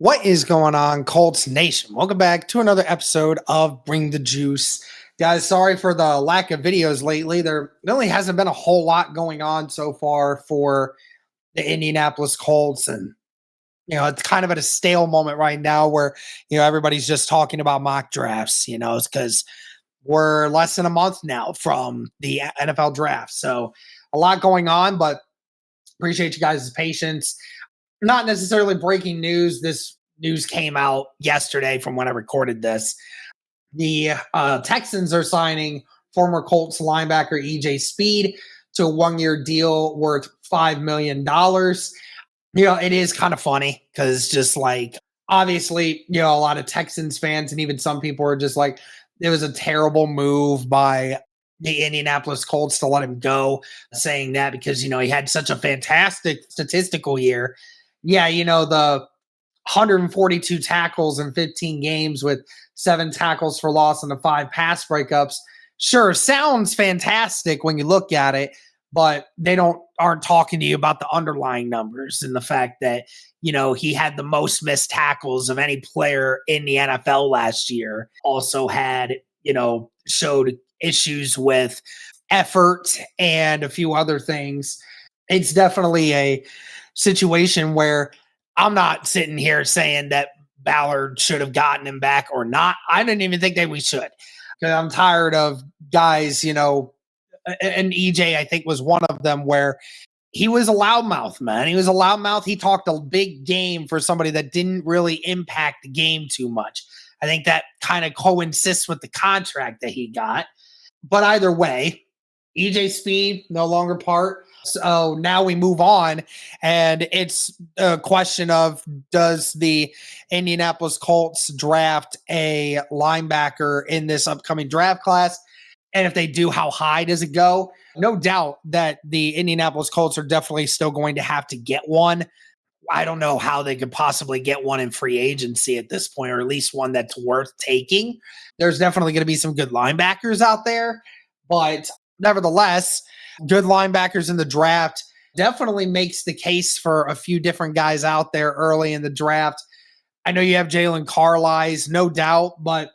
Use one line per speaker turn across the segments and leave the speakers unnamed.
What is going on, Colts Nation? Welcome back to another episode of Bring the Juice. Guys, sorry for the lack of videos lately. There really hasn't been a whole lot going on so far for the Indianapolis Colts. And, it's kind of at a stale moment right now where, everybody's just talking about mock drafts, it's because we're less than a month now from the NFL draft. So a lot going on, but appreciate you guys' patience. Not necessarily breaking news. This news came out yesterday from when I recorded this. The Texans are signing former Colts linebacker EJ Speed to a one-year deal worth $5 million. It is kind of funny because just like, obviously, a lot of Texans fans and even some people are just like, it was a terrible move by the Indianapolis Colts to let him go, saying that because, he had such a fantastic statistical year. Yeah, the 142 tackles in 15 games with 7 tackles for loss and the 5 pass breakups. Sure, sounds fantastic when you look at it, but they aren't talking to you about the underlying numbers and the fact that, he had the most missed tackles of any player in the NFL last year. Also had, showed issues with effort and a few other things. It's definitely a situation where I'm not sitting here saying that Ballard should have gotten him back or not. I didn't even think that we should, because I'm tired of guys, and EJ, I think, was one of them where he was a loudmouth, man. He was a loudmouth. He talked a big game for somebody that didn't really impact the game too much. I think that kind of coincides with the contract that he got. But either way, EJ Speed, no longer part. So now we move on, and it's a question of, does the Indianapolis Colts draft a linebacker in this upcoming draft class? And if they do, how high does it go? No doubt that the Indianapolis Colts are definitely still going to have to get one. I don't know how they could possibly get one in free agency at this point, or at least one that's worth taking. There's definitely going to be some good linebackers out there, but nevertheless, good linebackers in the draft definitely makes the case for a few different guys out there early in the draft. I know you have Jalen Carlies, no doubt, but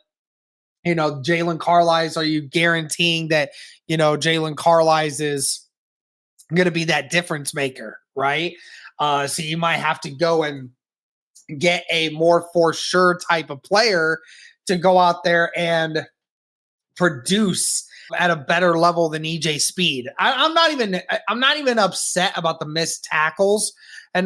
Jalen Carlies, are you guaranteeing that, Jalen Carlies is going to be that difference maker, right? So you might have to go and get a more for sure type of player to go out there and produce at a better level than EJ Speed. I'm not even upset about the missed tackles, I'm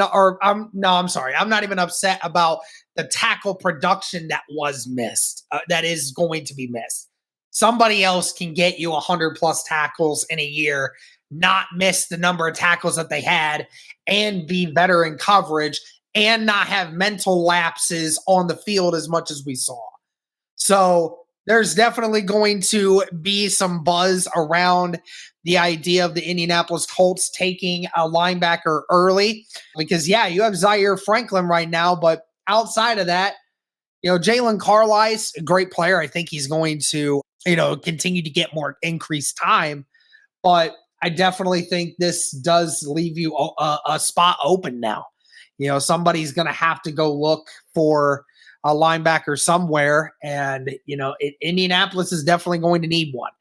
sorry. I'm not even upset about the tackle production that was missed, that is going to be missed. Somebody else can get you 100 plus tackles in a year, not miss the number of tackles that they had, and be better in coverage and not have mental lapses on the field as much as we saw. So there's definitely going to be some buzz around the idea of the Indianapolis Colts taking a linebacker early because, yeah, you have Zaire Franklin right now, but outside of that, Jalen Carlies, a great player. I think he's going to, continue to get more increased time, but I definitely think this does leave you a spot open now. Somebody's going to have to go look for a linebacker somewhere, and Indianapolis is definitely going to need one.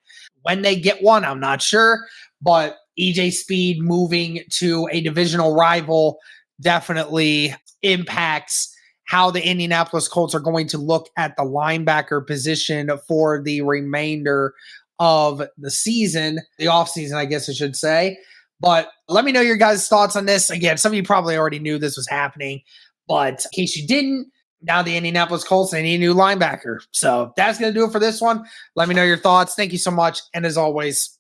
When they get one, I'm not sure, but EJ Speed moving to a divisional rival definitely impacts how the Indianapolis Colts are going to look at the linebacker position for the remainder of the season, the offseason, I guess I should say. But let me know your guys' thoughts on this. Again, some of you probably already knew this was happening, but in case you didn't, now the Indianapolis Colts, they need a new linebacker. So that's going to do it for this one. Let me know your thoughts. Thank you so much. And as always,